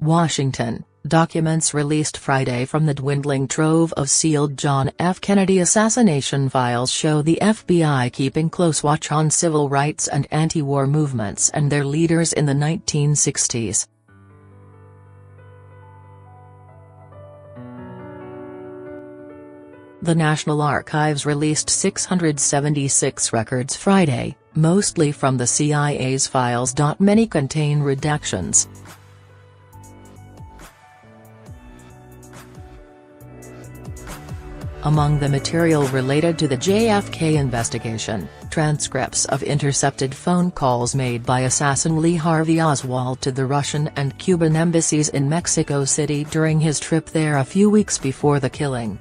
Washington, documents released Friday from the dwindling trove of sealed John F. Kennedy assassination files show the FBI keeping close watch on civil rights and anti-war movements and their leaders in the 1960s. The National Archives released 676 records Friday, mostly from the CIA's files. Many contain redactions. Among the material related to the JFK investigation, transcripts of intercepted phone calls made by assassin Lee Harvey Oswald to the Russian and Cuban embassies in Mexico City during his trip there a few weeks before the killing.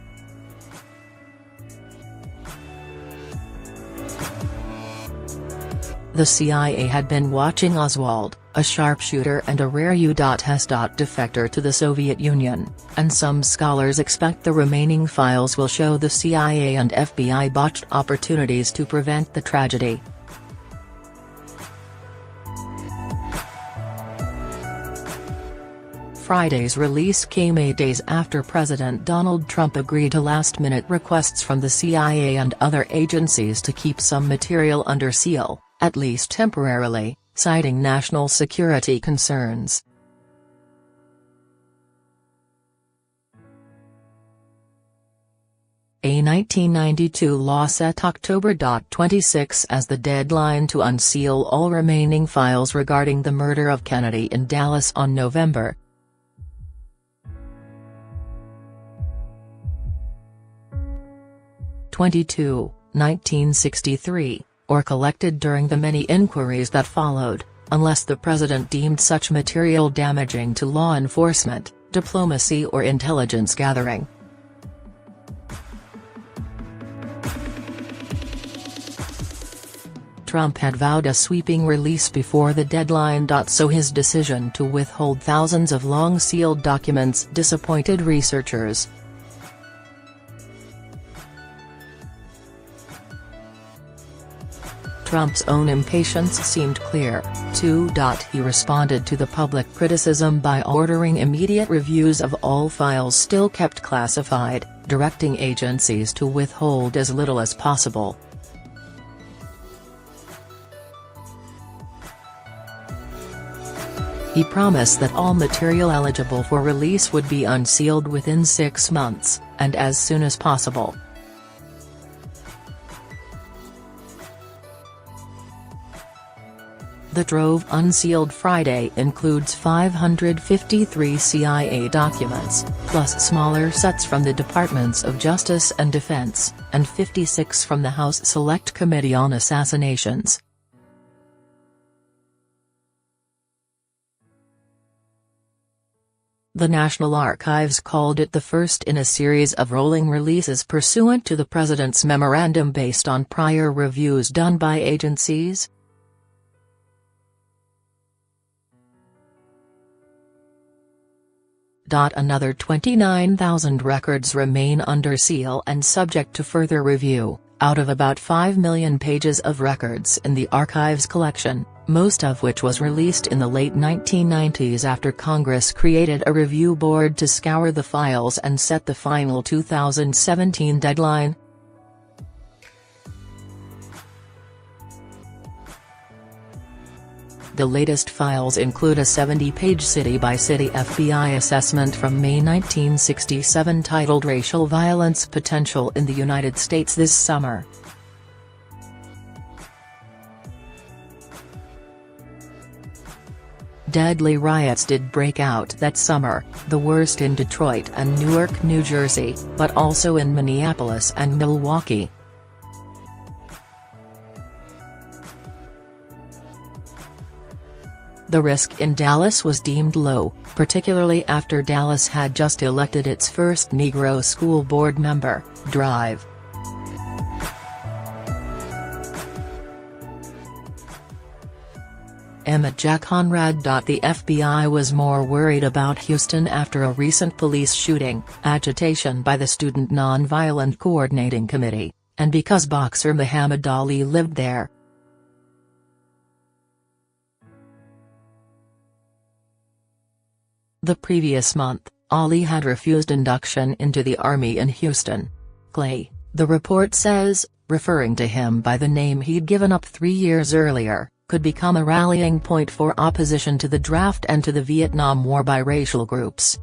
The CIA had been watching Oswald, a sharpshooter and a rare U.S. defector to the Soviet Union, and some scholars expect the remaining files will show the CIA and FBI botched opportunities to prevent the tragedy. Friday's release came 8 days after President Donald Trump agreed to last-minute requests from the CIA and other agencies to keep some material under seal, at least temporarily, citing national security concerns. A 1992 law set October 26 as the deadline to unseal all remaining files regarding the murder of Kennedy in Dallas on November 22, 1963. Or collected during the many inquiries that followed, unless the president deemed such material damaging to law enforcement, diplomacy or intelligence gathering. Trump had vowed a sweeping release before the deadline. So his decision to withhold thousands of long-sealed documents disappointed researchers. Trump's own impatience seemed clear, too. He responded to the public criticism by ordering immediate reviews of all files still kept classified, directing agencies to withhold as little as possible. He promised that all material eligible for release would be unsealed within 6 months, and as soon as possible. The trove unsealed Friday includes 553 CIA documents, plus smaller sets from the Departments of Justice and Defense, and 56 from the House Select Committee on Assassinations. The National Archives called it the first in a series of rolling releases pursuant to the president's memorandum based on prior reviews done by agencies. Another 29,000 records remain under seal and subject to further review, out of about 5 million pages of records in the archives collection, most of which was released in the late 1990s after Congress created a review board to scour the files and set the final 2017 deadline. The latest files include a 70-page city-by-city FBI assessment from May 1967 titled Racial Violence Potential in the United States This Summer. Deadly riots did break out that summer, the worst in Detroit and Newark, New Jersey, but also in Minneapolis and Milwaukee. The risk in Dallas was deemed low, particularly after Dallas had just elected its first Negro school board member, Drive. Emmett Jack Conrad. The FBI was more worried about Houston after a recent police shooting, agitation by the Student Nonviolent Coordinating Committee, and because boxer Muhammad Ali lived there. The previous month, Ali had refused induction into the Army in Houston. Clay, the report says, referring to him by the name he'd given up 3 years earlier, could become a rallying point for opposition to the draft and to the Vietnam War by racial groups.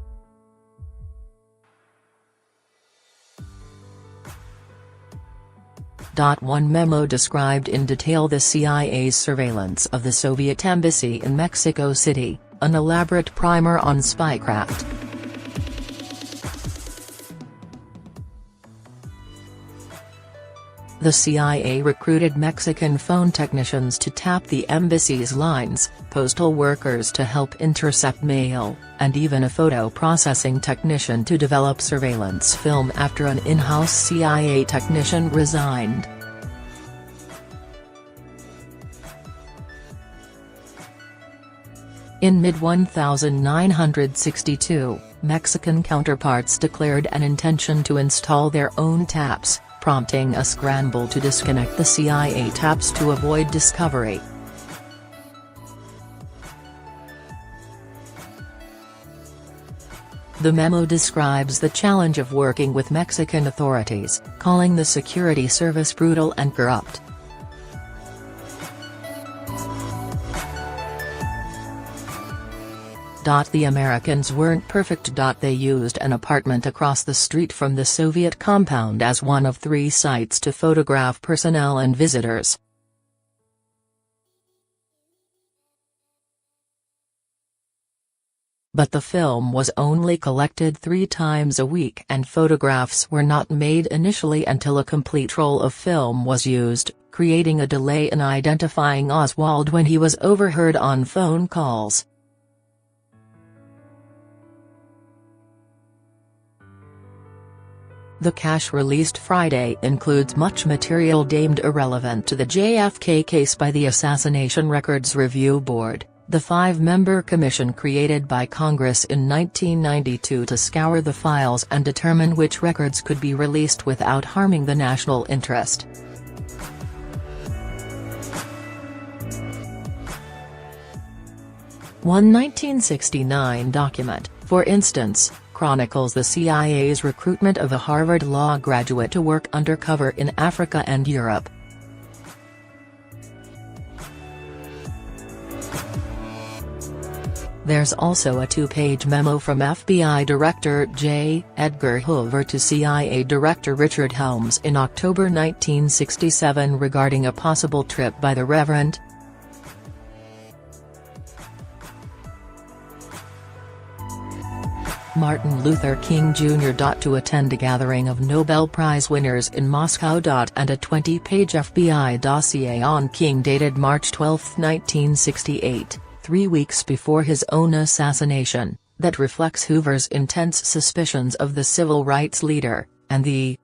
One memo described in detail the CIA's surveillance of the Soviet embassy in Mexico City, an elaborate primer on spycraft. The CIA recruited Mexican phone technicians to tap the embassy's lines, postal workers to help intercept mail, and even a photo processing technician to develop surveillance film after an in-house CIA technician resigned. In mid-1962, Mexican counterparts declared an intention to install their own taps, prompting a scramble to disconnect the CIA taps to avoid discovery. The memo describes the challenge of working with Mexican authorities, calling the security service brutal and corrupt. The Americans weren't perfect. They used an apartment across the street from the Soviet compound as one of 3 sites to photograph personnel and visitors. But the film was only collected 3 times a week and photographs were not made initially until a complete roll of film was used, creating a delay in identifying Oswald when he was overheard on phone calls. The cache released Friday includes much material deemed irrelevant to the JFK case by the Assassination Records Review Board, the 5-member commission created by Congress in 1992 to scour the files and determine which records could be released without harming the national interest. One 1969 document, for instance, chronicles the CIA's recruitment of a Harvard Law graduate to work undercover in Africa and Europe. There's also a 2-page memo from FBI Director J. Edgar Hoover to CIA Director Richard Helms in October 1967 regarding a possible trip by the Reverend Martin Luther King Jr. to attend a gathering of Nobel Prize winners in Moscow. And a 20-page FBI dossier on King dated March 12, 1968, 3 weeks before his own assassination, that reflects Hoover's intense suspicions of the civil rights leader, and the